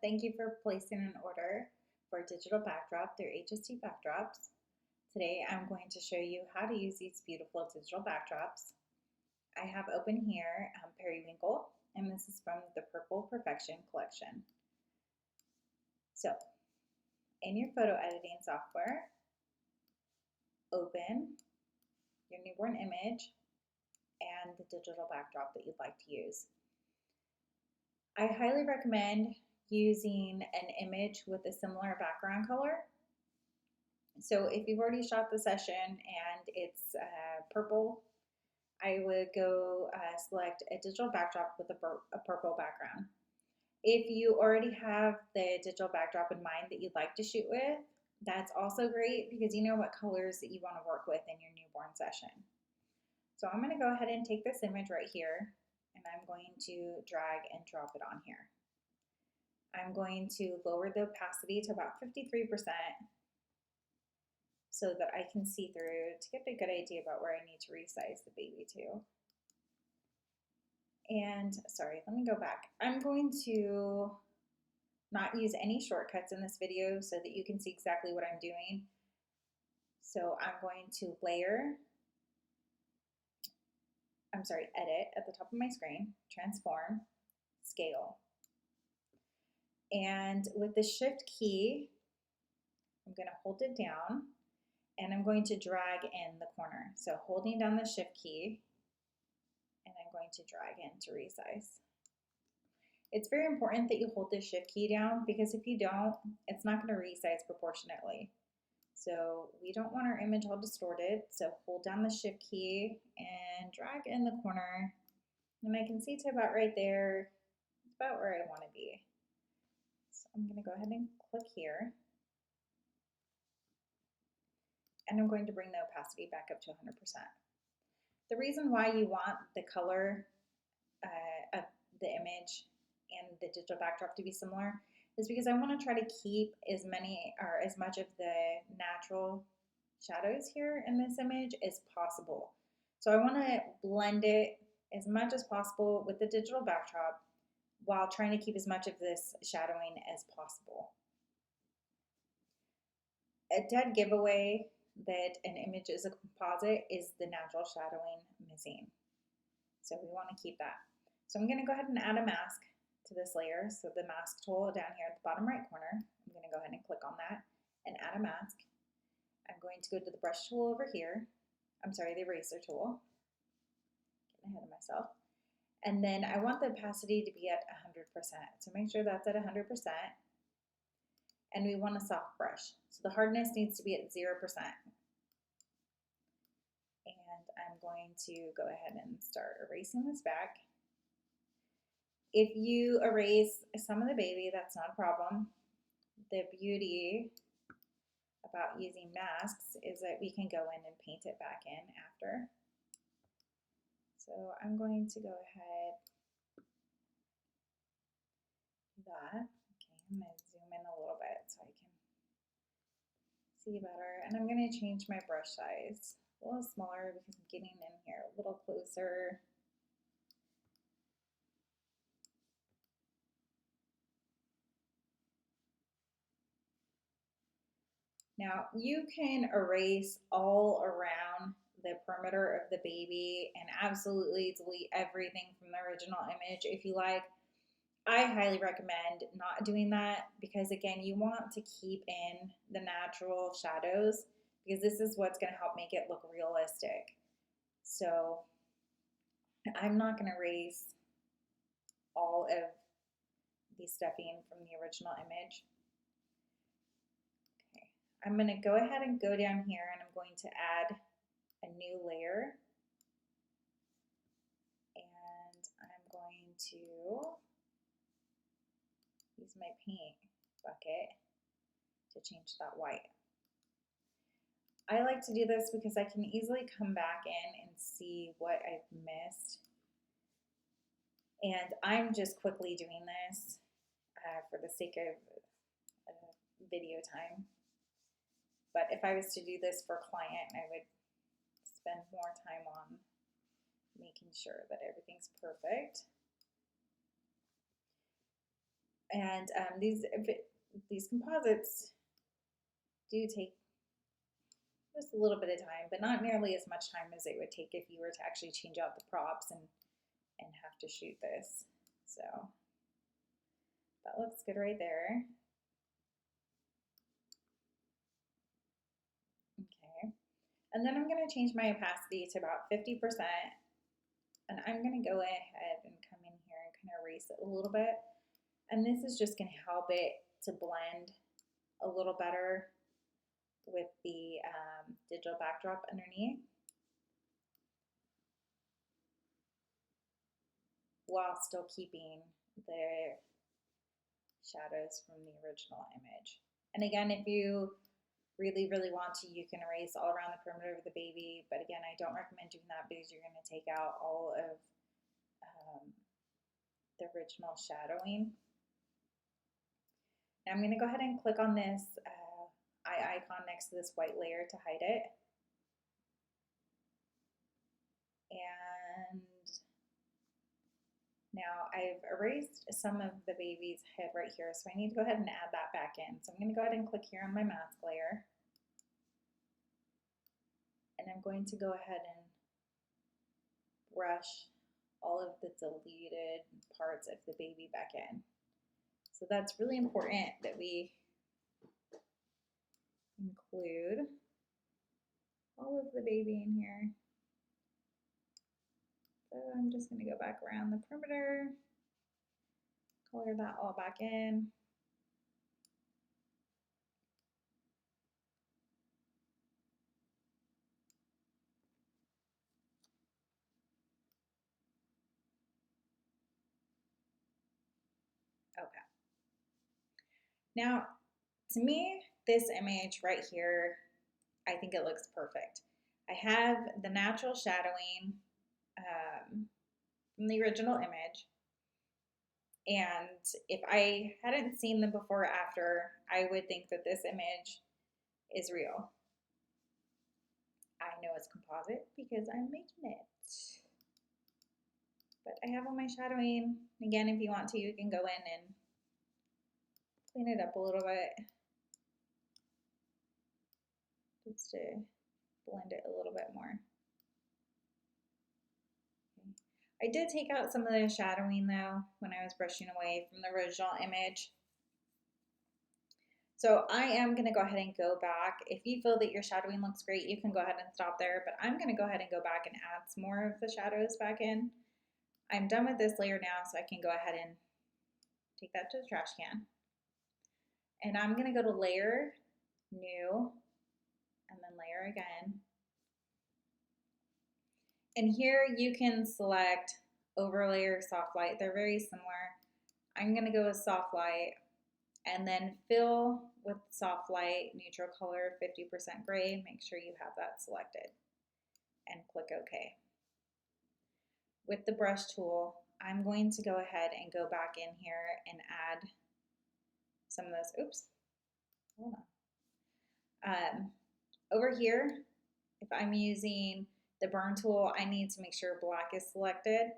Thank you for placing an order for a digital backdrop through HST Backdrops. Today I'm going to show you how to use these beautiful digital backdrops. I have open here Periwinkle, and this is from the Purple Perfection collection. So, in your photo editing software, open your newborn image and the digital backdrop that you'd like to use. I highly recommend using an image with a similar background color. So if you've already shot the session and it's purple, I would go select a digital backdrop with a purple background. If you already have the digital backdrop in mind that you'd like to shoot with, that's also great because you know what colors that you want to work with in your newborn session. So I'm going to go ahead and take this image right here, and I'm going to drag and drop it on here. I'm going to lower the opacity to about 53% so that I can see through to get a good idea about where I need to resize the baby to. And sorry, let me go back. I'm going to not use any shortcuts in this video so that you can see exactly what I'm doing. So I'm going to edit at the top of my screen, transform, scale. And with the shift key, I'm going to hold it down and I'm going to drag in the corner. So holding down the shift key, and I'm going to drag in to resize. It's very important that you hold the shift key down because if you don't, it's not going to resize proportionately. So we don't want our image all distorted. So hold down the shift key and drag in the corner. And I can see to about right there, it's about where I want to be. So I'm going to go ahead and click here. And I'm going to bring the opacity back up to 100%. The reason why you want the color of the image and the digital backdrop to be similar is because I want to try to keep as much of the natural shadows here in this image as possible. So I want to blend it as much as possible with the digital backdrop while trying to keep as much of this shadowing as possible. A dead giveaway that an image is a composite is the natural shadowing missing. So we want to keep that. So I'm going to go ahead and add a mask to this layer. So the mask tool down here at the bottom right corner, I'm going to go ahead and click on that and add a mask. I'm going to go to the brush tool over here. I'm sorry, the eraser tool. Getting ahead of myself. And then I want the opacity to be at 100%. So make sure that's at 100%. And we want a soft brush. So the hardness needs to be at 0%. And I'm going to go ahead and start erasing this back. If you erase some of the baby, that's not a problem. The beauty about using masks is that we can go in and paint it back in after. So I'm going to go ahead do that. Okay, I'm going to zoom in a little bit so I can see better. And I'm going to change my brush size a little smaller because I'm getting in here a little closer. Now you can erase all around the perimeter of the baby and absolutely delete everything from the original image if you like. I highly recommend not doing that because again, you want to keep in the natural shadows because this is what's going to help make it look realistic. So I'm not going to erase all of the stuffing from the original image. Okay, I'm going to go ahead and go down here and I'm going to add a new layer. And I'm going to use my paint bucket to change that white. I like to do this because I can easily come back in and see what I've missed. And I'm just quickly doing this for the sake of video time. But if I was to do this for a client, I would spend more time on making sure that everything's perfect. And these composites do take just a little bit of time, but not nearly as much time as it would take if you were to actually change out the props and have to shoot this. So that looks good right there. Okay. And then I'm going to change my opacity to about 50%. And I'm going to go ahead and come in here and kind of erase it a little bit. And this is just going to help it to blend a little better with the digital backdrop underneath, while still keeping the shadows from the original image. And again, if you really want to, you can erase all around the perimeter of the baby, but again, I don't recommend doing that because you're going to take out all of the original shadowing. Now I'm going to go ahead and click on this eye icon next to this white layer to hide it. And now I've erased some of the baby's head right here, so I need to go ahead and add that back in. So I'm going to go ahead and click here on my mask layer. And I'm going to go ahead and brush all of the deleted parts of the baby back in. So that's really important that we include all of the baby in here. So I'm just going to go back around the perimeter, color that all back in. Okay. Now, to me, this image right here, I think it looks perfect. I have the natural shadowing from the original image. And if I hadn't seen them before or after, I would think that this image is real. I know it's composite because I'm making it. But I have all my shadowing. Again, if you want to, you can go in and clean it up a little bit just to blend it a little bit more. Okay. I did take out some of the shadowing though when I was brushing away from the original image. So I am going to go ahead and go back. If you feel that your shadowing looks great, you can go ahead and stop there, but I'm going to go ahead and go back and add some more of the shadows back in. I'm done with this layer now, so I can go ahead and take that to the trash can. And I'm going to go to Layer, New, and then Layer again. And here you can select Overlay or Soft Light. They're very similar. I'm going to go with Soft Light and then fill with Soft Light, neutral color, 50% gray. Make sure you have that selected and click OK. With the brush tool, I'm going to go ahead and go back in here and add some of those. Oops, hold on. Over here, if I'm using the burn tool, I need to make sure black is selected.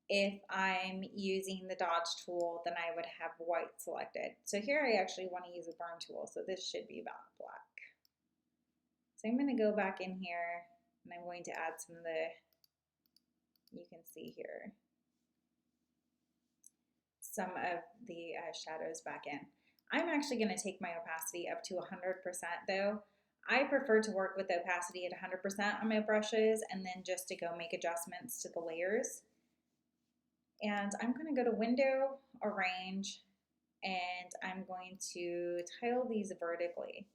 If I'm using the dodge tool, then I would have white selected. So here I actually want to use a burn tool, so this should be about black. So I'm going to go back in here and I'm going to add some of the, you can see here, some of the shadows back in. I'm actually going to take my opacity up to 100% though. I prefer to work with the opacity at 100% on my brushes and then just to go make adjustments to the layers. And I'm going to go to Window, Arrange, and I'm going to tile these vertically.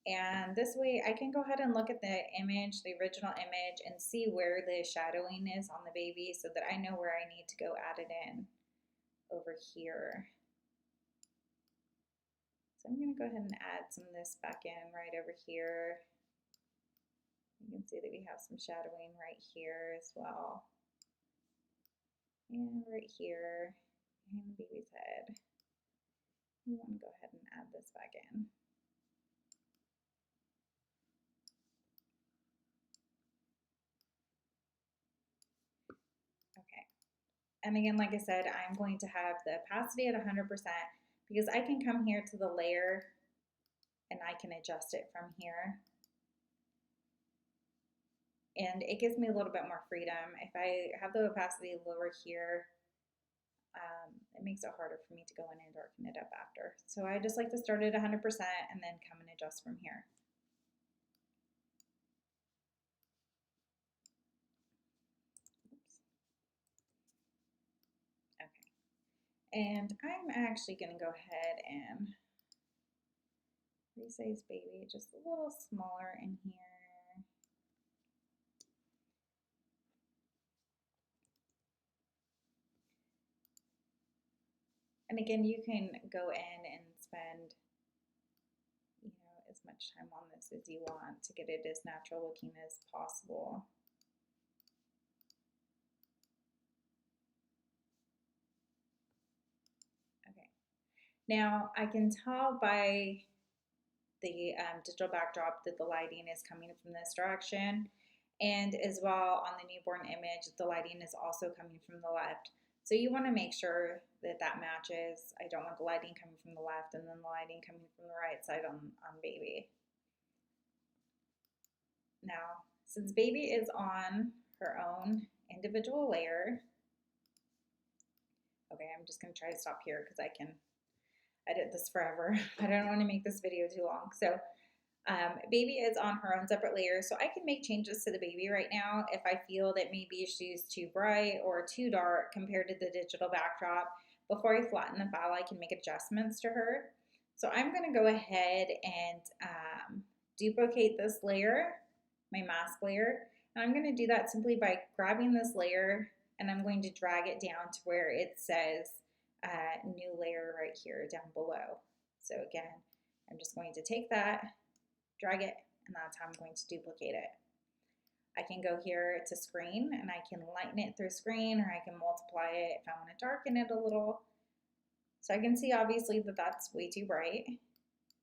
And this way I can go ahead and look at the image, the original image, and see where the shadowing is on the baby so that I know where I need to go add it in over here. So I'm going to go ahead and add some of this back in right over here. You can see that we have some shadowing right here as well. And right here, and the baby's head. We want to go ahead and add this back in. Okay, And again, like I said, I'm going to have the opacity at 100% because I can come here to the layer and I can adjust it from here. And it gives me a little bit more freedom. If I have the opacity lower here, it makes it harder for me to go in and darken it up after. So I just like to start at 100% and then come and adjust from here. Oops. Okay. And I'm actually going to go ahead and resize baby just a little smaller in here. And again, you can go in and spend, as much time on this as you want to get it as natural looking as possible. Okay. Now I can tell by the digital backdrop that the lighting is coming from this direction, and as well on the newborn image, the lighting is also coming from the left. So you want to make sure that that matches. I don't want the lighting coming from the left and then the lighting coming from the right side on baby. Now, since baby is on her own individual layer, okay, I'm just going to try to stop here because I can edit this forever. I don't want to make this video too long. So baby is on her own separate layer, so I can make changes to the baby right now if I feel that maybe she's too bright or too dark compared to the digital backdrop. Before I flatten the file, I can make adjustments to her. So I'm going to go ahead and duplicate this layer, my mask layer, and I'm going to do that simply by grabbing this layer and I'm going to drag it down to where it says new layer right here down below. So again, I'm just going to take that, drag it, and that's how I'm going to duplicate it. I can go here to screen and I can lighten it through screen, or I can multiply it if I want to darken it a little. So I can see obviously that that's way too bright.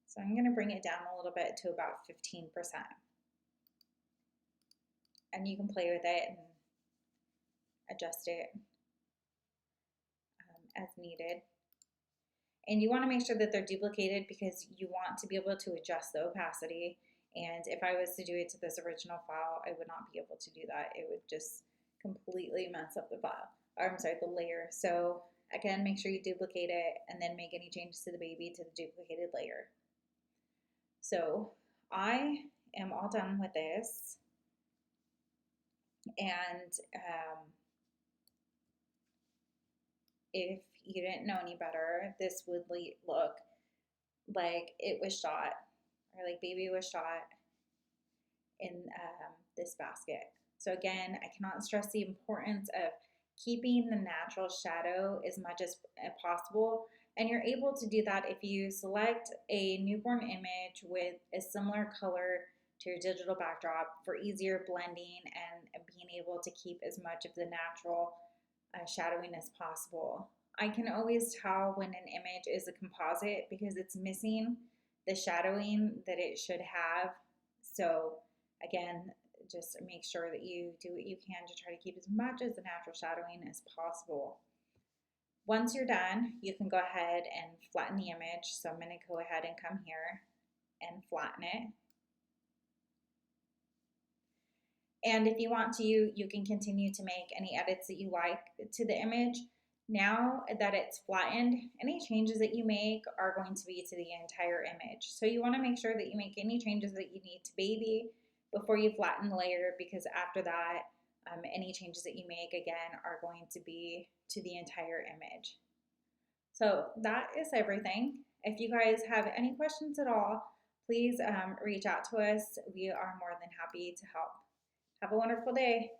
So I'm going to bring it down a little bit to about 15%. And you can play with it and adjust it as needed. And you want to make sure that they're duplicated because you want to be able to adjust the opacity. And if I was to do it to this original file, I would not be able to do that. It would just completely mess up the file, or I'm sorry, the layer. So again, make sure you duplicate it and then make any changes to the baby to the duplicated layer. So I am all done with this. And if you didn't know any better, this would look like it was shot, or like baby was shot in this basket. So again, I cannot stress the importance of keeping the natural shadow as much as possible. And you're able to do that if you select a newborn image with a similar color to your digital backdrop for easier blending and being able to keep as much of the natural shadowing as possible. I can always tell when an image is a composite because it's missing the shadowing that it should have. So again, just make sure that you do what you can to try to keep as much as the natural shadowing as possible. Once you're done, you can go ahead and flatten the image. So I'm going to go ahead and come here and flatten it. And if you want to, you can continue to make any edits that you like to the image. Now that it's flattened, any changes that you make are going to be to the entire image. So you want to make sure that you make any changes that you need to baby before you flatten the layer, because after that, any changes that you make, again, are going to be to the entire image. So that is everything. If you guys have any questions at all, please reach out to us. We are more than happy to help. Have a wonderful day.